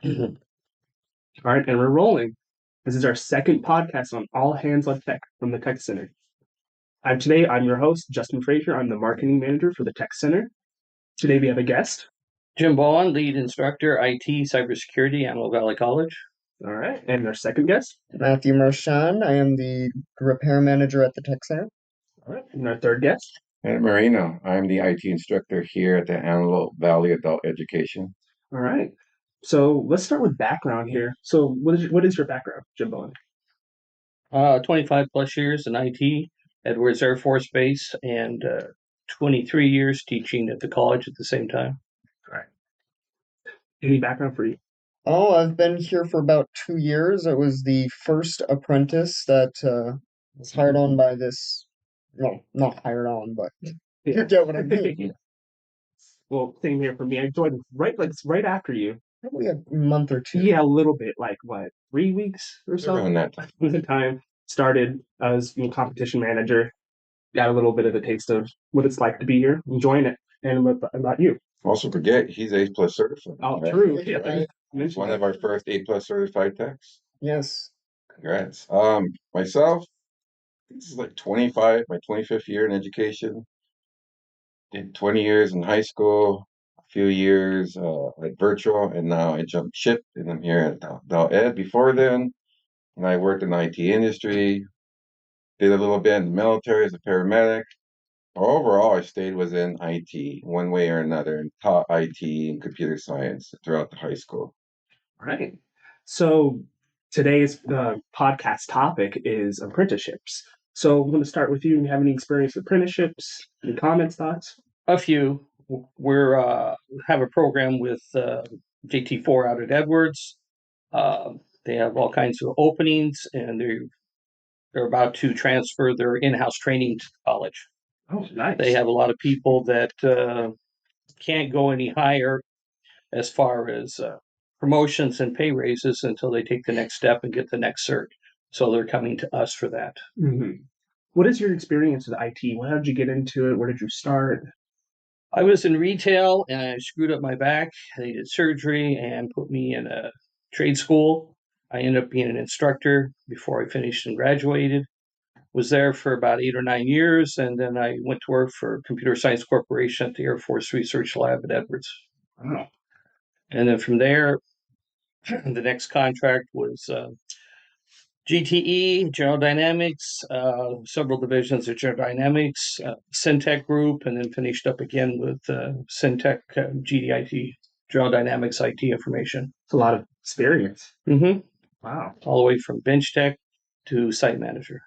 Mhm. All right, and we're rolling. This is our second podcast on All Hands on Tech from the Tech Center. I'm your host, Justin Frazier. I'm the marketing manager for the Tech Center. Today we have a guest. Jim Bowen, lead instructor, IT, cybersecurity, Antelope Valley College. All right, and our second guest. Matthew Marchand. I am the repair manager at the Tech Center. All right, and our third guest. And Moreno, I'm the IT instructor here at the Antelope Valley Adult Education. All right. So let's start with background here. So what is your background, Jim Bowen? 25 plus years in IT, Edwards Air Force Base, and 23 years teaching at the college at the same time. All right. Any background for you? Oh, I've been here for about 2 years. I was the first apprentice that was hired on by this. No, not hired on, but you get what I mean. Well, same here for me. I joined right after you. Probably a month or two. Yeah, a little bit, like what, 3 weeks or so? Around that time. The time started, I was competition manager, got a little bit of a taste of what it's like to be here, enjoying it. And what about you? Also forget, he's A plus certified. Oh, right? true. Yeah, Yeah, He's one of our first A plus certified techs. Yes. Congrats. Myself, this is like my 25th year in education. Did 20 years in high school, a few years at virtual, and now I jumped ship and I'm here at Dal Ed. Before then, and I worked in the IT industry, did a little bit in the military as a paramedic. Overall, I stayed within IT one way or another and taught IT and computer science throughout the high school. Right. So today's podcast topic is apprenticeships. So I'm going to start with you. You have any experience with apprenticeships? Any comments, thoughts? A few. We're have a program with JT4 out at Edwards. They have all kinds of openings, and they're about to transfer their in-house training to college. Oh, nice. They have a lot of people that can't go any higher as far as promotions and pay raises until they take the next step and get the next cert. So they're coming to us for that. Mm-hmm. What is your experience with IT? How did you get into it? Where did you start? I was in retail and I screwed up my back. They did surgery and put me in a trade school. I ended up being an instructor before I finished and graduated. Was there for about 8 or 9 years, and then I went to work for Computer Science Corporation at the Air Force Research Lab at Edwards. Oh. And then from there, the next contract was GTE, General Dynamics, several divisions of General Dynamics, Syntec Group, and then finished up again with Syntec GDIT, General Dynamics IT Information. It's a lot of experience. Mm-hmm. Wow. All the way from bench tech to site manager.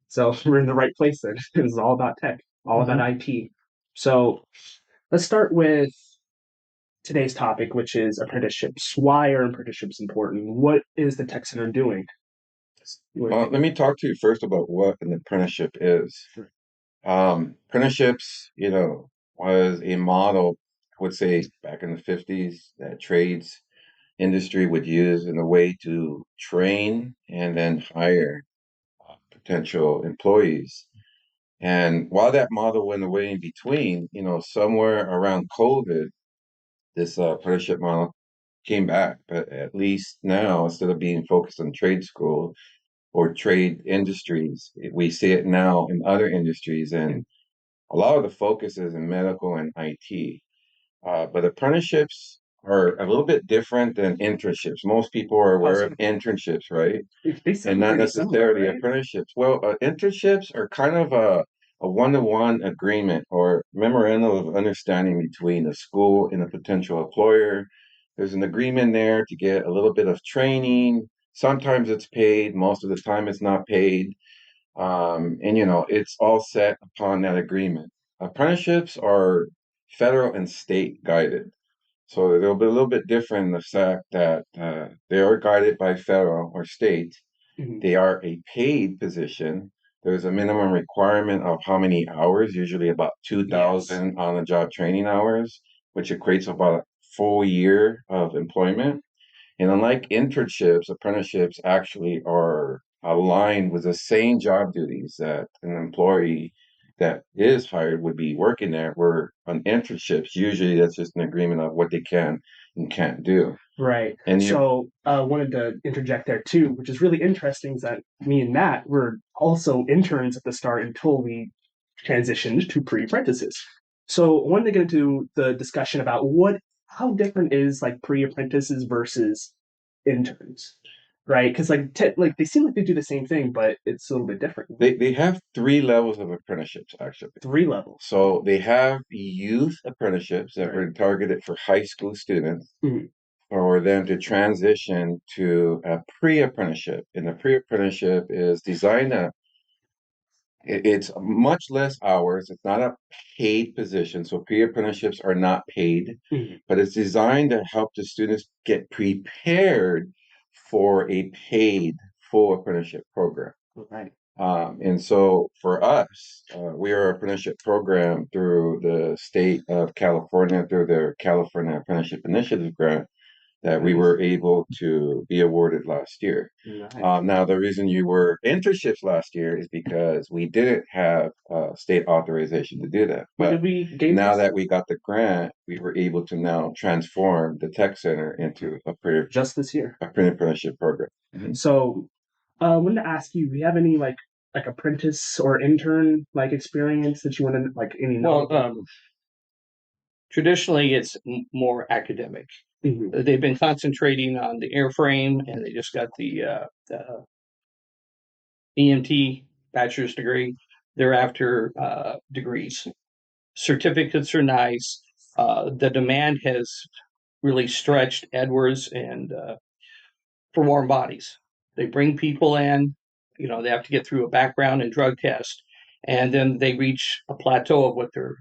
So we're in the right place then. It's all about tech, all about IT. So let's start with today's topic, which is apprenticeships. Why are apprenticeships important? What is the Tech Center doing? Let me talk to you first about what an apprenticeship is. Sure. Apprenticeships, was a model, I would say, back in the 50s that trades industry would use in a way to train and then hire potential employees. And while that model went away in between, somewhere around COVID, this apprenticeship model came back. But at least now, instead of being focused on trade school or trade industries, we see it now in other industries. And a lot of the focus is in medical and IT. But apprenticeships are a little bit different than internships. Most people are aware of internships, right? They sound And not pretty similar, necessarily right? apprenticeships. Well, internships are kind of a one-to-one agreement or memorandum of understanding between a school and a potential employer. There's an agreement there to get a little bit of training. Sometimes it's paid, most of the time it's not paid. And it's all set upon that agreement. Apprenticeships are federal and state guided. So they'll be a little bit different in the fact that they are guided by federal or state. Mhm. They are a paid position. There's a minimum requirement of how many hours, usually about 2,000 on the job training hours, which equates to about a full year of employment. And unlike internships, apprenticeships actually are aligned with the same job duties that an employee that is hired would be working there, where on internships, usually that's just an agreement of what they can and can't do. Right. And So wanted to interject there too, which is really interesting is that me and Matt were also interns at the start until we transitioned to pre-apprentices. So I wanted to get into the discussion about how different is like pre-apprentices versus interns, right? Because like they seem like they do the same thing, but it's a little bit different. they have 3 levels of apprenticeships, actually. 3 levels. So they have youth apprenticeships that were targeted for high school students, for them to transition to a pre-apprenticeship. And a pre-apprenticeship is designed to, it's much less hours. It's not a paid position. So pre-apprenticeships are not paid, but it's designed to help the students get prepared for a paid full apprenticeship program. Right. And so for us, we are an apprenticeship program through the state of California, through their California Apprenticeship Initiative grant that we were able to be awarded last year. Nice. Now, the reason you were internships last year is because we didn't have state authorization to do that. But now that we got the grant, we were able to now transform the tech center into just this year a pre-apprenticeship program. So I wanted to ask you, do you have any like apprentice or intern like experience that you want to like any know? Well, traditionally it's more academic. They've been concentrating on the airframe, and they just got the EMT bachelor's degree. They're after degrees. Certificates are nice. The demand has really stretched Edwards and for warm bodies. They bring people in, they have to get through a background and drug test, and then they reach a plateau of what their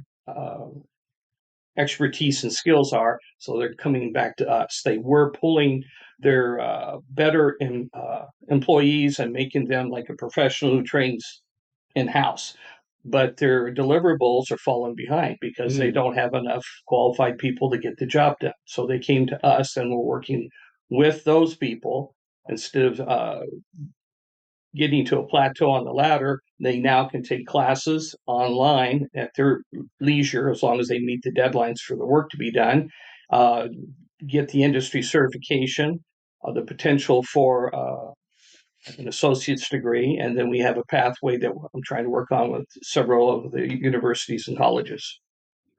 expertise and skills are. So they're coming back to us. They were pulling their better employees and making them like a professional who trains in-house. But their deliverables are falling behind because they don't have enough qualified people to get the job done. So they came to us, and we're working with those people instead of getting to a plateau on the ladder. They now can take classes online at their leisure, as long as they meet the deadlines for the work to be done, get the industry certification, the potential for an associate's degree, and then we have a pathway that I'm trying to work on with several of the universities and colleges.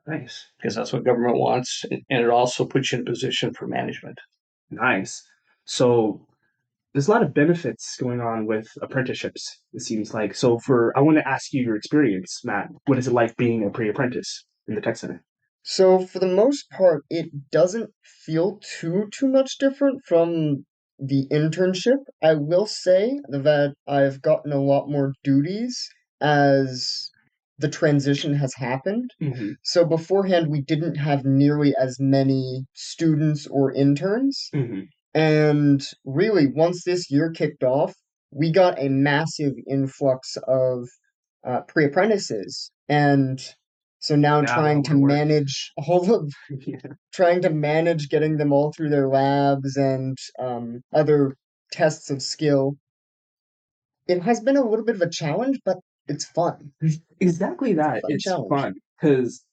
Nice. Because that's what government wants, and it also puts you in a position for management. Nice. So there's a lot of benefits going on with apprenticeships, it seems like. So I want to ask you your experience, Matt. What is it like being a pre-apprentice in the tech center? So for the most part, it doesn't feel too much different from the internship. I will say that I've gotten a lot more duties as the transition has happened. So beforehand, we didn't have nearly as many students or interns. And really, once this year kicked off, we got a massive influx of pre-apprentices. And so now I'm trying to manage all of trying to manage getting them all through their labs and other tests of skill. It has been a little bit of a challenge, but it's fun. Exactly that. It's fun because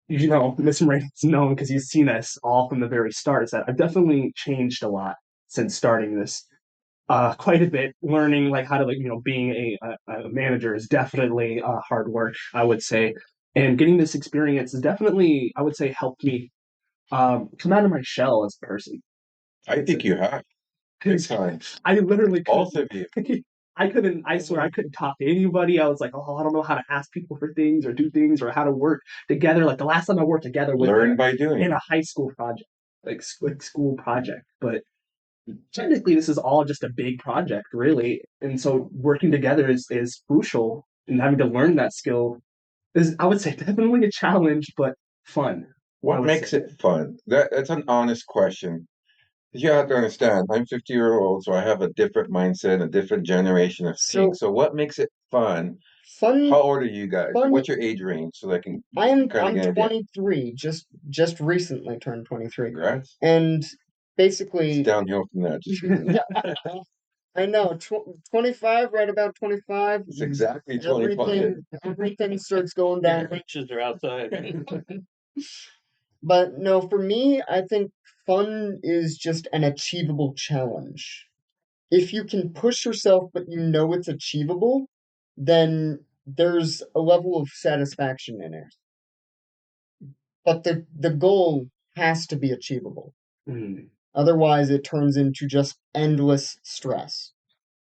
Miss Moreno's known because he's seen us all from the very start. Is that I've definitely changed a lot since starting this. Quite a bit. Learning like how to being a manager is definitely hard work, I would say, and getting this experience has definitely, I would say, helped me come out of my shell as a person. I think you have. Big time. I literally both of you. I swear I couldn't talk to anybody. I was like, I don't know how to ask people for things or do things or how to work together. Like the last time I worked together with learn by doing in a high school project, like school project. But technically, this is all just a big project, really. And so working together is crucial, and having to learn that skill is, I would say, definitely a challenge, but fun. What makes it fun? That's an honest question. You have to understand, I'm 50-year-old, so I have a different mindset, a different generation of thinking. So what makes it fun? Fun. How old are you guys? What's your age range so I can I'm 23, just recently turned 23. Congrats. And basically it's downhill from that. I know, 25, right about 25. It's exactly 25. Everything starts going down. Riches are outside. But no, for me, I think fun is just an achievable challenge. If you can push yourself but you know it's achievable, then there's a level of satisfaction in it. But the goal has to be achievable. Mm. Otherwise, it turns into just endless stress.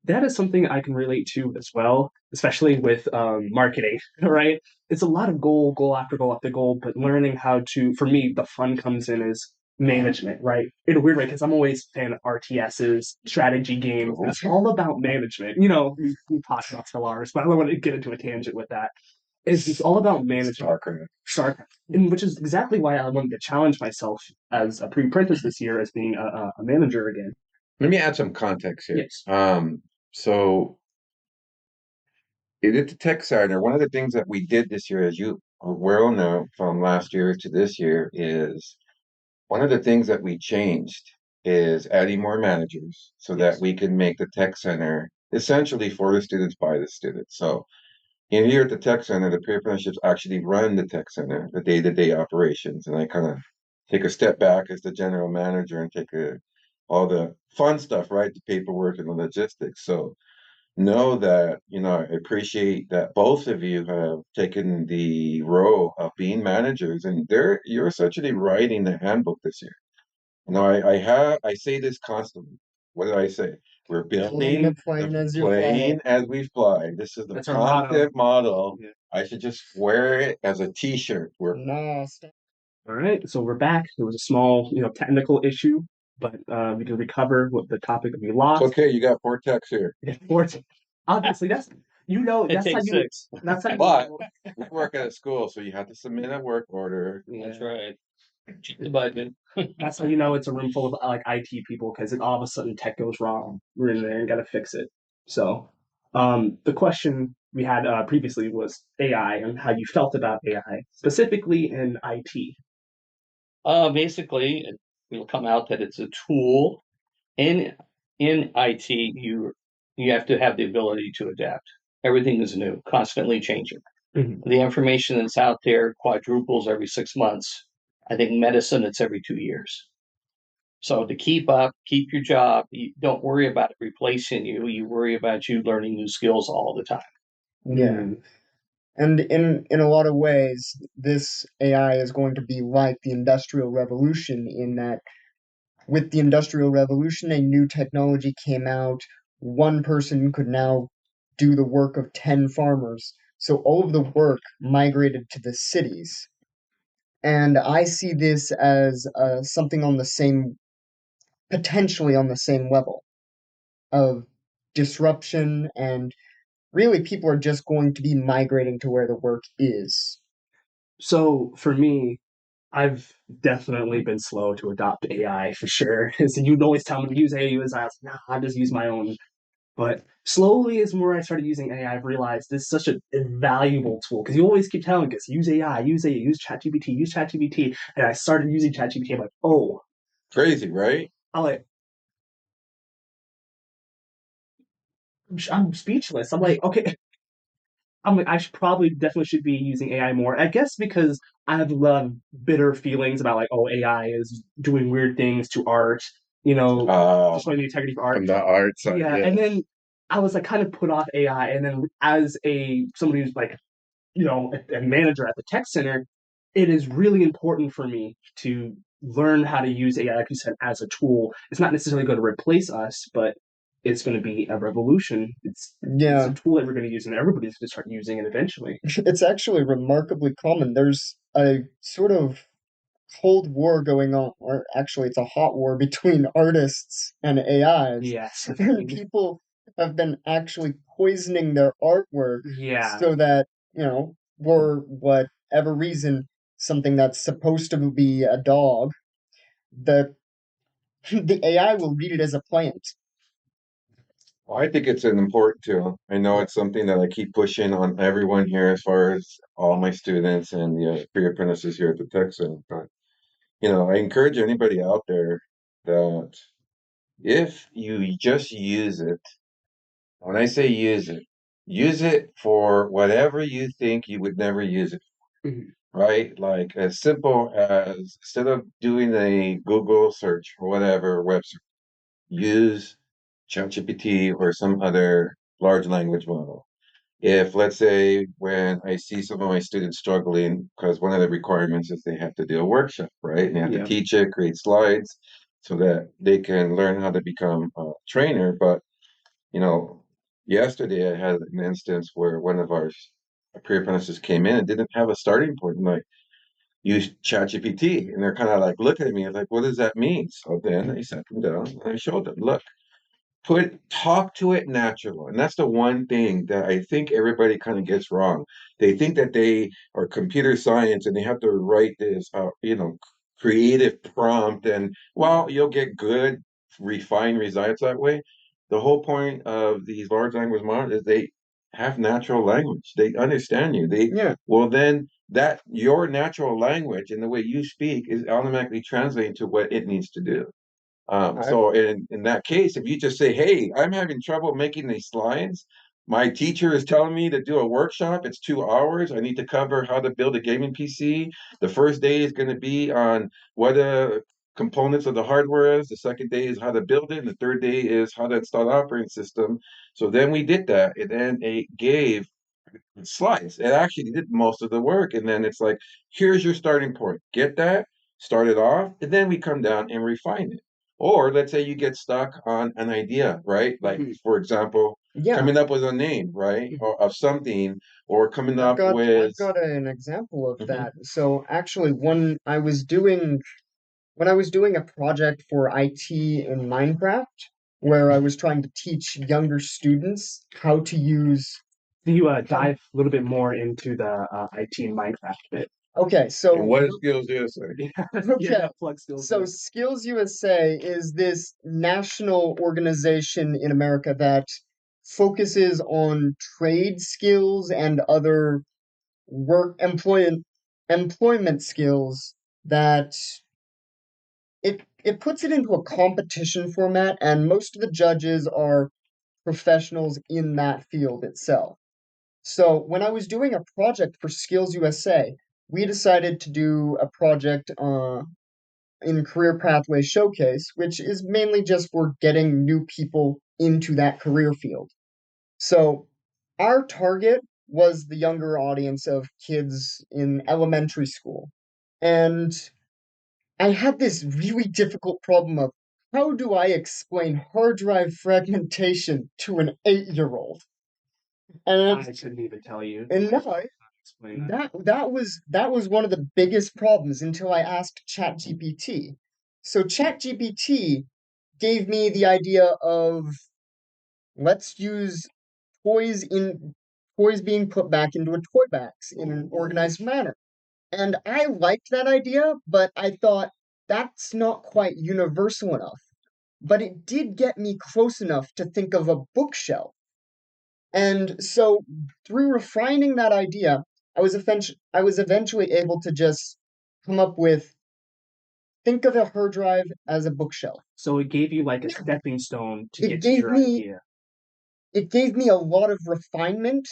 That is something I can relate to as well, especially with marketing, right? It's a lot of goal after goal after goal, but learning how to, for me, the fun comes in is management, right? In a weird way, because I'm always a fan of RTSs, strategy games, and it's all about management. You know, we talked about Stellaris, but I don't want to get into a tangent with that. It's all about management. StarCraft. And which is exactly why I wanted to challenge myself as a pre-apprentice this year as being a manager again. Let me add some context here. Yes. So at the tech center, one of the things that we did this year, as you well know from last year to this year, is one of the things that we changed is adding more managers so that we can make the tech center essentially for the students by the students. So in here at the tech center, the peer apprenticeships actually run the tech center, the day-to-day operations, and I kind of take a step back as the general manager and take all the fun stuff, right? The paperwork and the logistics. So know that, I appreciate that both of you have taken the role of being managers, and you're essentially writing the handbook this year. I say this constantly. What did I say? We're building Plane the as you fly. plane as we fly. This is the That's our motto. concept model. Yeah. I should just wear it as a T-shirt. No, All right, so we're back. There was a small, technical issue, but we can recover what the topic that we It's lost. okay. You got 4 techs here. Obviously, that's It takes six. That's how you. But we work at a school, so you have to submit a work order. That's right. Check the budget. That's how you know it's a room full of like IT people because all of a sudden tech goes wrong. We're in there and got to fix it. So, the question we had previously was AI and how you felt about AI, specifically in IT. Basically, it'll come out that it's a tool. In IT, you have to have the ability to adapt. Everything is new, constantly changing. Mhm. The information that's out there quadruples every 6 months. I think medicine, it's every 2 years. So to keep up, keep your job. You don't worry about it replacing you. You worry about you learning new skills all the time. Yeah. Mm. And in a lot of ways, this AI is going to be like the Industrial Revolution in that with the Industrial Revolution, a new technology came out. One person could now do the work of 10 farmers. So all of the work migrated to the cities. And I see this as something on the same, potentially on the same level of disruption, and really people are just going to be migrating to where the work is. So for me, I've definitely been slow to adopt AI for sure. So you'd always tell me to use AI, use AI. I was like, nah, I just use my own. But slowly, as more I started using AI, I've realized this is such a invaluable tool because you always keep telling us use AI, use AI, use ChatGPT, use ChatGPT. And I started using ChatGPT. I'm like, oh, Crazy, right? I'm like, I'm speechless. I'm like, okay, I'm like, I should probably definitely should be using AI more. I guess because I have a lot of bitter feelings about like, oh, AI is doing weird things to art, destroying the integrity of art. From the art side, Yeah, yeah. and then I was like kind of put off AI, and then as somebody who's like, a manager at the tech center, it is really important for me to learn how to use AI, like you said, as a tool. It's not necessarily going to replace us, but it's going to be a revolution. It's a Yeah, tool that we're going to use, and everybody's going to start using it eventually. it's actually remarkably common. There's a sort of cold war going on, or actually, it's a hot war between artists and AIs. Yes. And people have been actually poisoning their artwork Yeah. so that, for whatever reason, something that's supposed to be a dog, the the AI will read it as a plant. Well, I think it's an important tool. I know it's something that I keep pushing on everyone here as far as all my students and the pre-apprentices here at the Tech Center. But, I encourage anybody out there that if you just use it, when I say use it for whatever you think you would never use it. Mhm. right? Like as simple as instead of doing a Google search or whatever web search, use ChatGPT or some other large language model. If, let's say, when I see some of my students struggling, because one of the requirements is they have to do a workshop, right? And they have to Yeah. teach it, create slides so that they can learn how to become a trainer. But, you know, yesterday I had an instance where one of our pre-apprentices came in and didn't have a starting point. I'm like, use ChatGPT. And they're kind of like looking at me like, what does that mean? So then I sat them down and I showed them, look, talk to it natural. And that's the one thing that I think everybody kind of gets wrong. They think that they are computer science and they have to write this creative prompt, and well, you'll get good refined results that way. The whole point of these large language models is they have natural language. They understand you. They Yeah. well then that your natural language and the way you speak is automatically translating to what it needs to do. I, So in that case, if you just say, "Hey, I'm having trouble making these slides. My teacher is telling me to do a workshop. It's 2 hours. I need to cover how to build a gaming PC. The first day is going to be on what components of the hardware is. The second day is how to build it. And the third day is how to install the operating system." So then we did that, and then it gave slides. It actually did most of the work. And then it's like, here's your starting point. Get that, start it off, and then we come down and refine it. Or let's say you get stuck on an idea, right? Like, Mhm. for example, yeah. coming up with a name, right? Mhm. Or of something, or coming I've up got with. I've got an example of Mhm. that. So actually, when I was doing a project for IT in Minecraft, where I was trying to teach younger students how to use. Can you dive a little bit more into the IT and Minecraft bit? Okay, And what skills do you say? Yeah, okay, plug skills so there. Skills USA is this national organization in America that focuses on trade skills and other work employment skills that it puts it into a competition format, and most of the judges are professionals in that field itself. So when I was doing a project for Skills USA, we decided to do a project in Career Pathway Showcase, which is mainly just for getting new people into that career field. So our target was the younger audience of kids in elementary school. And I had this really difficult problem of how do I explain hard drive fragmentation to an 8-year-old? And I couldn't even tell you. and I now explain that. that was one of the biggest problems until I asked ChatGPT. So ChatGPT gave me the idea of let's use toys in toys being put back into a toy box in an organized manner. And I liked that idea, but I thought that's not quite universal enough. But it did get me close enough to think of a bookshelf. And so through refining that idea, I was eventually able to just come up with think of a hard drive as a bookshelf. So it gave you like a stepping stone to It get to gave your me idea. it gave me a lot of refinement.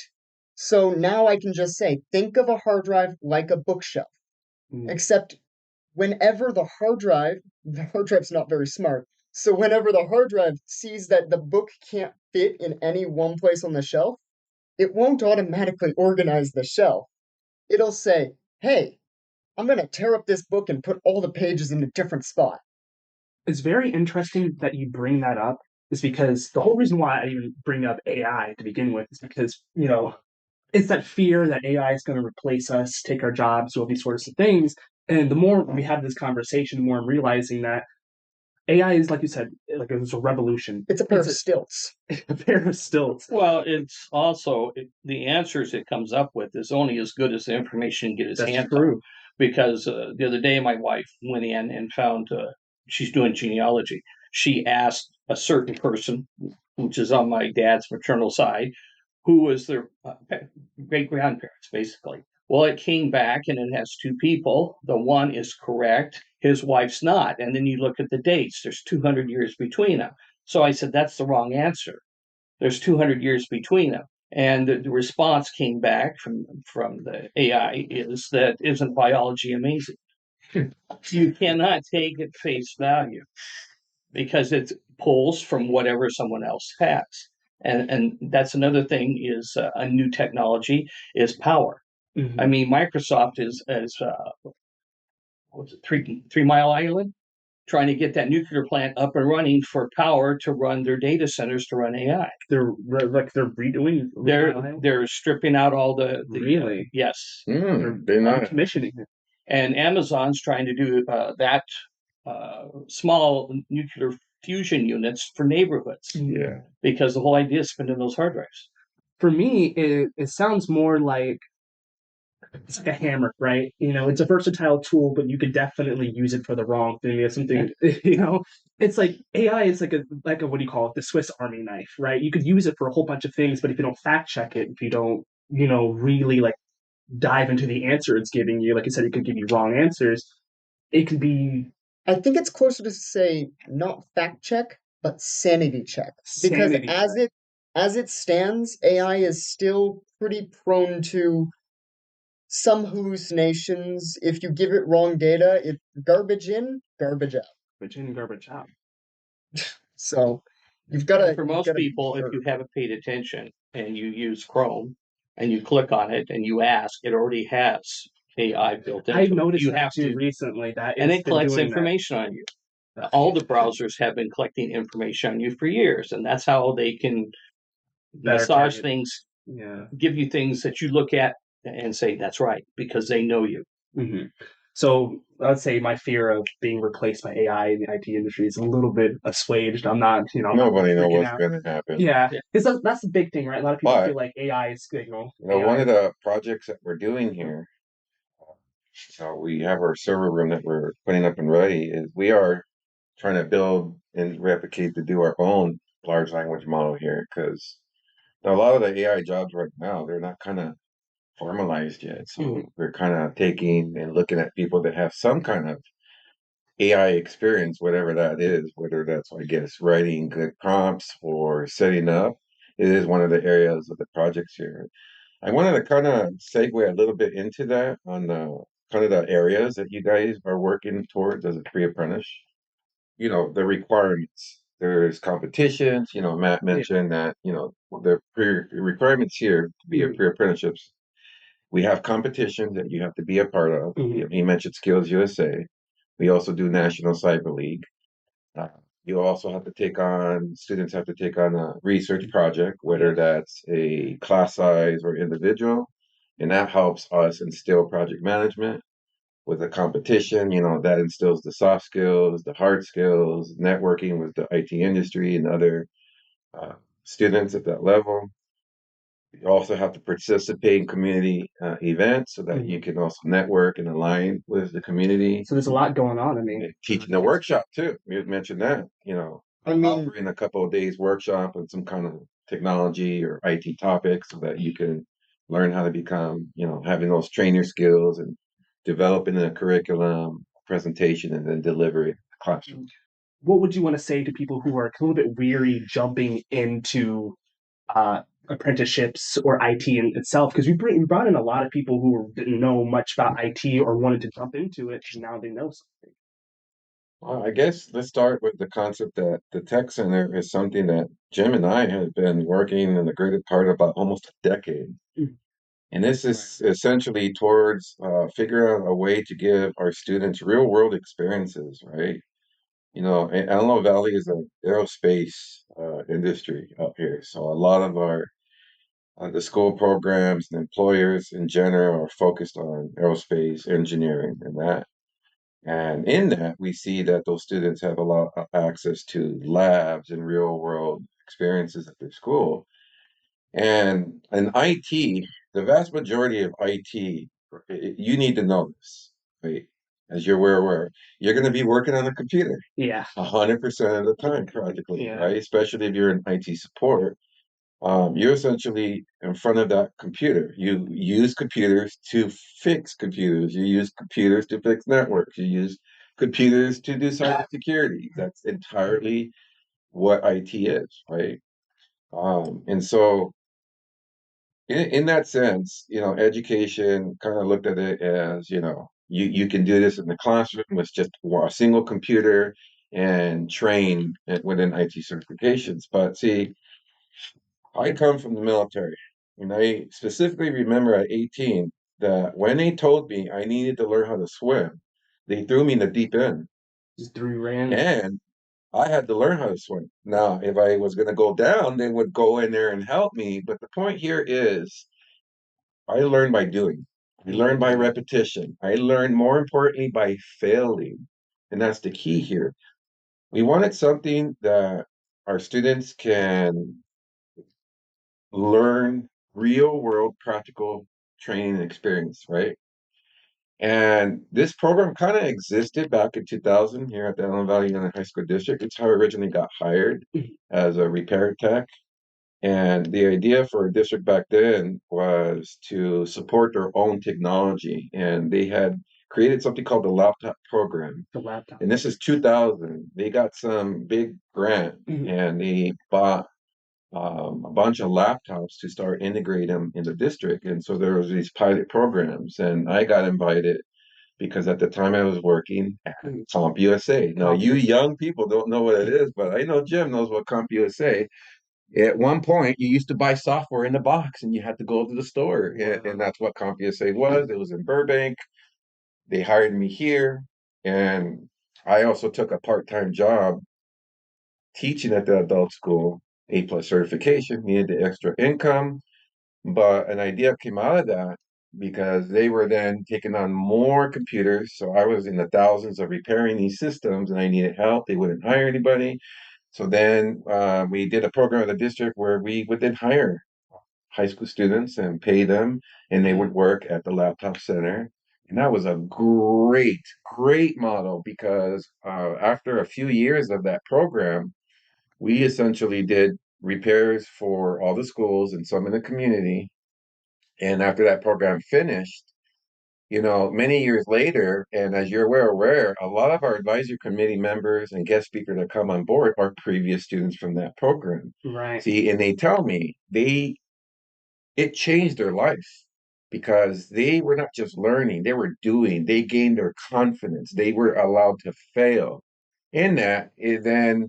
So now I can just say think of a hard drive like a bookshelf. Mm. Except whenever the hard drive's not very smart. So whenever the hard drive sees that the book can't fit in any one place on the shelf, it won't automatically organize the shelf. It'll say, hey, I'm going to tear up this book and put all the pages in a different spot. It's very interesting that you bring that up, is because the whole reason why I even bring up AI to begin with is because, it's that fear that AI is going to replace us, take our jobs, all these sorts of things. And the more we have this conversation, the more I'm realizing that AI is, like you said, like it's a revolution. It's a pair It's of stilts. a pair of stilts. Well, it's also the answers it comes up with is only as good as the information you get his That's hands on. true. Because the other day, my wife went in and found she's doing genealogy. She asked a certain person, which is on my dad's maternal side, who was their great grandparents, basically. Well, it came back and it has two people. The one is correct, his wife's not. And then you look at the dates, there's 200 years between them. So I said, that's the wrong answer. There's 200 years between them. And the response came back from the AI is that isn't biology amazing? You cannot take it face value because it pulls from whatever someone else has. And that's another thing is a new technology is power. Mm-hmm. I mean, Microsoft is what's it, 3 Mile Island, trying to get that nuclear plant up and running for power to run their data centers to run AI. They're redoing. They're stripping out all the really. Yes. They're not commissioning it. And Amazon's trying to do that small nuclear fusion units for neighborhoods. Yeah. Because the whole idea is spinning those hard drives. For me, it sounds more like it's like a hammer, right? It's a versatile tool, but you could definitely use it for the wrong thing. It's something, it's like AI is like a what do you call it? The Swiss Army knife, right? You could use it for a whole bunch of things, but if you don't fact check it, if you don't, really like dive into the answer it's giving you, like you said, it could give you wrong answers. It could be. I think it's closer to say not fact check, but sanity check. Because as it stands, AI is still pretty prone to some hallucinations. If you give it wrong data, it's garbage in, garbage out. Garbage in, garbage out. So you've got to. For most people, if you haven't paid attention and you use Chrome and you click on it and you ask, it already has AI built into it. I've noticed that too recently. And it collects information on you. All the browsers have been collecting information on you for years, and that's how they can massage things, give you things that you look at and say, that's right, because they know you. Mm-hmm. So let's say my fear of being replaced by AI in the IT industry is a little bit assuaged. I'm not, nobody knows what's going to happen. Yeah, because that's the big thing, right? A lot of people feel like AI is, one of the projects that we're doing here, so we have our server room that we're putting up and ready, is we are trying to build and replicate to do our own large language model here, because a lot of the AI jobs right now, they're not kind of formalized yet. So we're kind of taking and looking at people that have some kind of AI experience, whatever that is, whether that's, I guess, writing good prompts or setting up. It is one of the areas of the projects here. I wanted to kind of segue a little bit into that on the kind of the areas that you guys are working towards as a pre-apprentice. The requirements. There's competitions. Matt mentioned that, the requirements here to be a pre-apprenticeships. We have competitions that you have to be a part of. He mentioned Skills USA. We also do National Cyber League. You also have to students have to take on a research project, whether that's a class size or individual. And that helps us instill project management. With a competition, that instills the soft skills, the hard skills, networking with the IT industry and other students at that level. You also have to participate in community events so that you can also network and align with the community. So there's a lot going on. Teaching the workshop too. You mentioned that. Offering a couple of days workshop on some kind of technology or IT topics so that you can learn how to become, having those trainer skills and developing a curriculum, presentation, and then deliver it in the classroom. What would you want to say to people who are a little bit weary jumping into apprenticeships or IT in itself? Because we brought in a lot of people who didn't know much about IT or wanted to jump into it, and now they know something. Well, I guess let's start with the concept that the tech center is something that Jim and I have been working in the greater part of about almost a decade. And this is essentially towards figuring out a way to give our students real world experiences, right? Antelope Valley is an aerospace industry up here. So a lot of the school programs and employers in general are focused on aerospace engineering and that. And in that, we see that those students have a lot of access to labs and real world experiences at their school. And in IT, the vast majority of IT, you need to know this, right? As you're aware, you're going to be working on a computer. Yeah. 100% of the time, practically, right? Especially if you're in IT support. You're essentially in front of that computer. You use computers to fix computers. You use computers to fix networks. You use computers to do cybersecurity. That's entirely what IT is, right? And so in that sense, education kind of looked at it as, you can do this in the classroom with just a single computer and train within IT certifications. But see, I come from the military, and I specifically remember at 18 that when they told me I needed to learn how to swim, they threw me in the deep end, Just threw ran. and I had to learn how to swim. Now, if I was going to go down, they would go in there and help me. But the point here is I learned by doing. I learned by repetition. I learned more importantly by failing. And that's the key here. We wanted something that our students can learn real world practical training and experience, right? And this program kind of existed back in 2000 here at the Allen Valley Union High School District. It's how I originally got hired as a repair tech. And the idea for a district back then was to support their own technology. And they had created something called the laptop program. The laptop. And this is 2000. They got some big grant and they bought a bunch of laptops to start integrating them in the district. And so there was these pilot programs, and I got invited because at the time I was working at CompUSA. Now, you young people don't know what it is, but I know Jim knows what CompUSA. At one point, you used to buy software in the box, and you had to go to the store, and that's what CompUSA was. It was in Burbank. They hired me here, and I also took a part-time job teaching at the adult school, A+ certification, needed the extra income. But an idea came out of that because they were then taking on more computers. So I was in the thousands of repairing these systems and I needed help. They wouldn't hire anybody. So then we did a program in the district where we would then hire high school students and pay them, and they would work at the laptop center. And that was a great, great model because after a few years of that program, we essentially did repairs for all the schools and some in the community. And after that program finished, many years later, and as you're aware, a lot of our advisory committee members and guest speakers that come on board are previous students from that program. Right. See, and they tell me it changed their life because they were not just learning, they were doing, they gained their confidence, they were allowed to fail. In that, then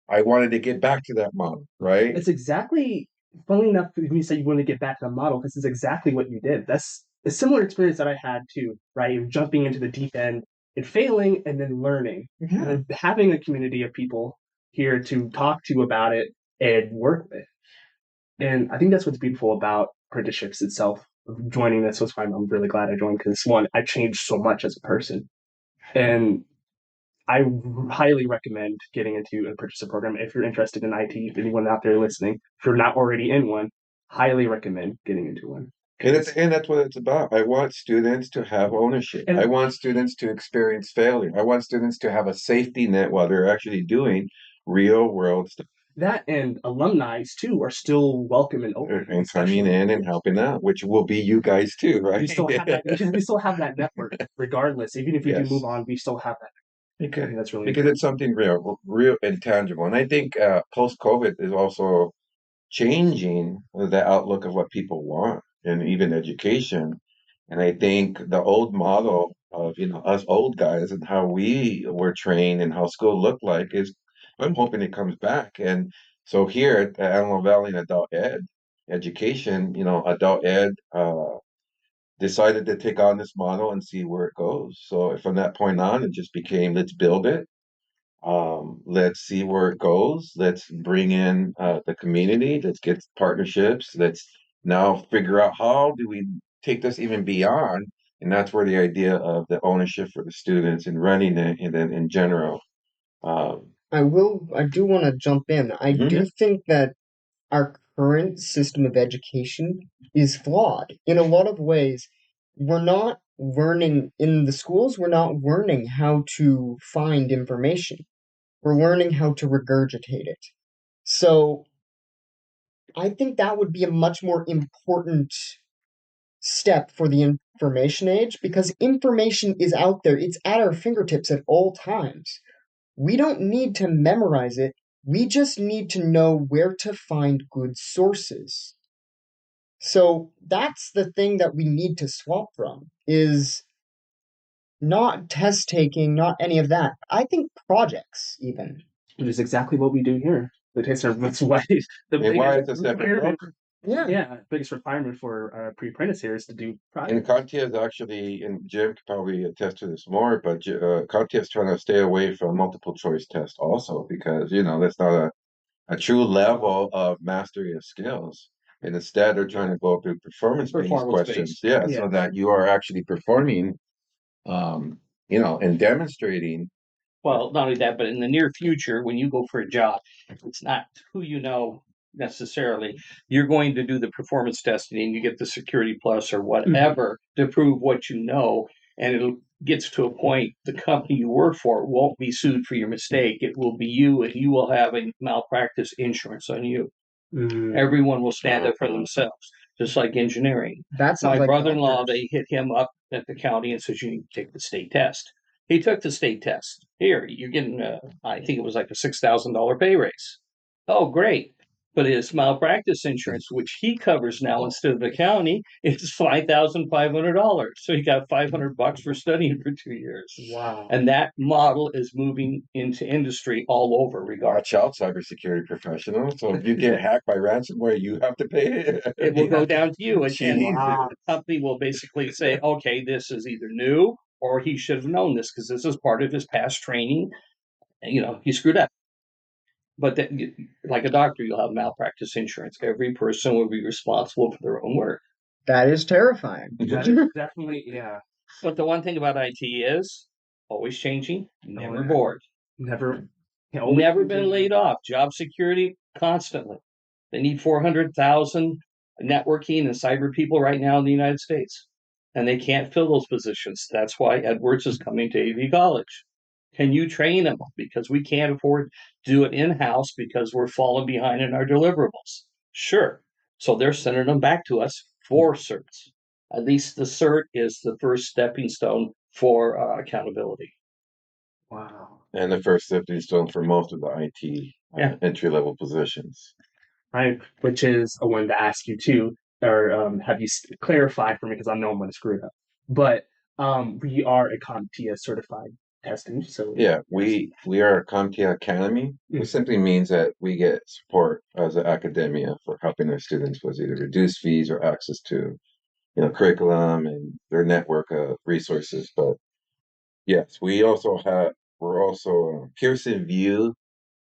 I wanted to get back to that model, right? It's exactly, funnily enough, when you said you want to get back to the model, this is exactly what you did. That's a similar experience that I had too, right? Jumping into the deep end and failing and then learning. And then having a community of people here to talk to about it and work with. And I think that's what's beautiful about apprenticeships itself. Joining this was fine. I'm really glad I joined because one, I changed so much as a person. And I highly recommend getting into an apprenticeship program if you're interested in IT. If anyone out there listening, if you're not already in one, highly recommend getting into one. And that's what it's about. I want students to have ownership. And I want students to experience failure. I want students to have a safety net while they're actually doing real world stuff that and alumni too are still welcome and open. and coming in and helping out, which will be you guys too, right? We still have that. We still have that network, regardless. Even if we do Yes. move on, we still have that. I Okay. think that's really Because it's something real and tangible. And I think post-COVID is also changing the outlook of what people want and even education. And I think the old model of, us old guys and how we were trained and how school looked like is, I'm hoping it comes back. And so here at Antelope Valley in adult ed education, adult ed decided to take on this model and see where it goes. So from that point on, it just became, let's build it. Let's see where it goes. Let's bring in the community. Let's get partnerships. Let's now figure out how do we take this even beyond. And that's where the idea of the ownership for the students and running it, and then in general. I do want to jump in. I do think that our current system of education is flawed. In a lot of ways, we're not learning in the schools, we're not learning how to find information. We're learning how to regurgitate it. So I think that would be a much more important step for the information age because information is out there. It's at our fingertips at all times. We don't need to memorize it. We just need to know where to find good sources. So that's the thing that we need to swap from is not test taking, not any of that. I think projects even. Which is exactly what we do here. The taster. That's why the And why biggest it's a separate requirement. program? Yeah. Biggest requirement for pre-apprentice here is to do And projects. CompTIA is actually, and Jim could probably attest to this more, but CompTIA is trying to stay away from multiple choice tests also because, that's not a true level of mastery of skills. And instead, they're trying to go through performance-based questions. Performance-based. Yeah, Yeah. so that you are actually performing, and demonstrating. Well, not only that, but in the near future, when you go for a job, it's not who you know necessarily. You're going to do the performance testing and you get the security plus or whatever to prove what you know. And it gets to a point the company you work for won't be sued for your mistake. It will be you, and you will have a malpractice insurance on you. Everyone will stand up for themselves, just like engineering. That sounds My like brother-in-law, doctors. they hit him up at the county and says, you need to take the state test. He took the state test. Here, you're getting, I think it was like a $6,000 pay raise. Oh, great. But his malpractice insurance, which he covers now instead of the county, is $5,500. So he got $500 for studying for 2 years. Wow. And that model is moving into industry all over, regardless. Watch out, cybersecurity professionals. So if you get hacked by ransomware, you have to pay it. It will go down to you, and Wow. the company will basically say, okay, this is either new or he should have known this because this is part of his past training. And, he screwed up. But like a doctor, you'll have malpractice insurance. Every person will be responsible for their own work. That is terrifying. That is definitely, yeah. But the one thing about IT is always changing, never yeah. bored, Never, always never been continue. laid off. Job security constantly. They need 400,000 networking and cyber people right now in the United States, and they can't fill those positions. That's why Edwards is coming to AV College. Can you train them? Because we can't afford to do it in-house because we're falling behind in our deliverables. Sure. So they're sending them back to us for certs. At least the cert is the first stepping stone for accountability. Wow. And the first stepping stone for most of the IT entry-level positions. Right, which is I wanted to ask you too, or have you clarify for me because I know I'm going to screw it up. But we are a CompTIA certified testing facility. Yeah, we are a CompTIA Academy, which simply means that we get support as an academia for helping our students with either reduced fees or access to, curriculum and their network of resources. But yes, we're also Pearson VUE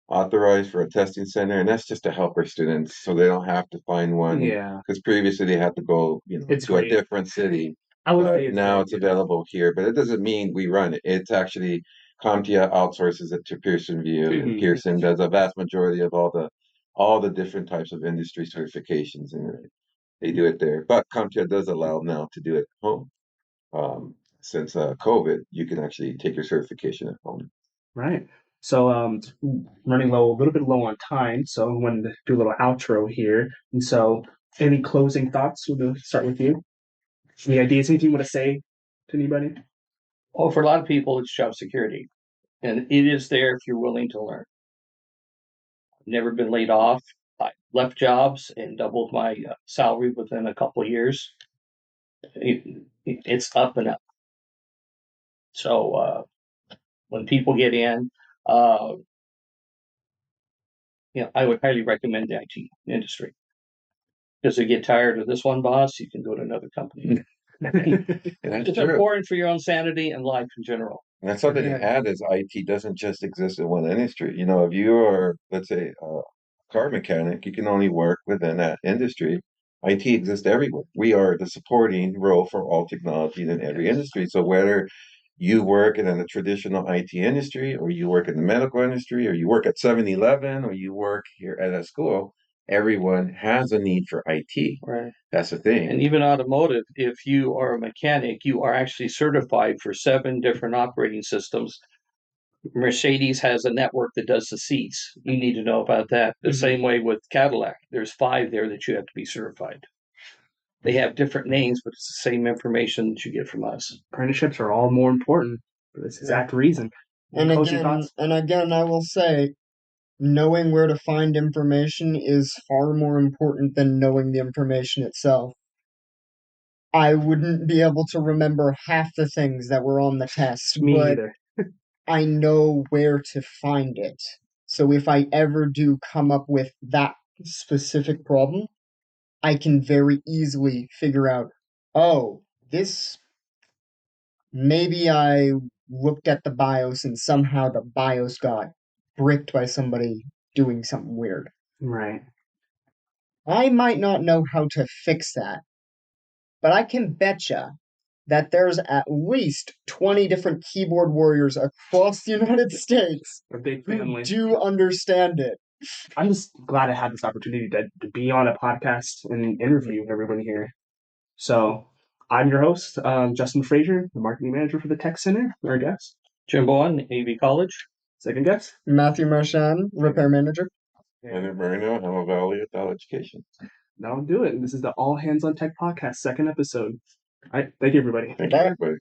authorized for a testing center, and that's just to help our students so they don't have to find one. Yeah, Because previously they had to go, it's to a great. different city. I would But say it's now very it's good. available here. But it doesn't mean we run it. It's actually CompTIA outsources it to Pearson VUE, and Pearson does a vast majority of all the different types of industry certifications, and they do it there. But CompTIA does allow now to do it at home. Since COVID, you can actually take your certification at home. Right. So running a little bit low on time, so I'm going to do a little outro here. And so, any closing thoughts? We'll start with you. Any ideas? Anything you want to say to anybody? Oh, for a lot of people, it's job security, and it is there if you're willing to learn. I've never been laid off. I left jobs and doubled my salary within a couple of years. It's up and up. So when people get in, uh, I would highly recommend the IT industry. Because they get tired of this one boss, you can go to another company. It's important for your own sanity and life in general. And that's something to add is IT doesn't just exist in one industry. If you are, let's say, a car mechanic, you can only work within that industry. IT exists everywhere. We are the supporting role for all technologies in every industry. So whether you work in a traditional IT industry, or you work in the medical industry, or you work at 7-Eleven, or you work here at a school, everyone has a need for IT. Right. That's the thing. And even automotive, if you are a mechanic, you are actually certified for 7 different operating systems. Mercedes has a network that does the seats. You need to know about that. The same way with Cadillac. There's 5 there that you have to be certified. They have different names, but it's the same information that you get from us. Apprenticeships are all more important for this exact reason. And again, I will say, knowing where to find information is far more important than knowing the information itself. I wouldn't be able to remember half the things that were on the test, Me but either. I know where to find it. So if I ever do come up with that specific problem, I can very easily figure out, oh, this maybe I looked at the BIOS and somehow the BIOS got bricked by somebody doing something weird. Right. I might not know how to fix that, but I can betcha that there's at least 20 different keyboard warriors across the United States A big who family. do understand it. I'm just glad I had this opportunity to be on a podcast and interview everyone here. So I'm your host, Justin Frazier, the marketing manager for the Tech Center. Our guest. Jim Bowen, AV College. Second guest. Matthew Marchand, repair manager. Leonard, Moreno, I'm a Valley Adult Education. That'll do it. This is the All Hands on Tech podcast, second episode. All right. Thank you, everybody. Thank you, Bye. everybody.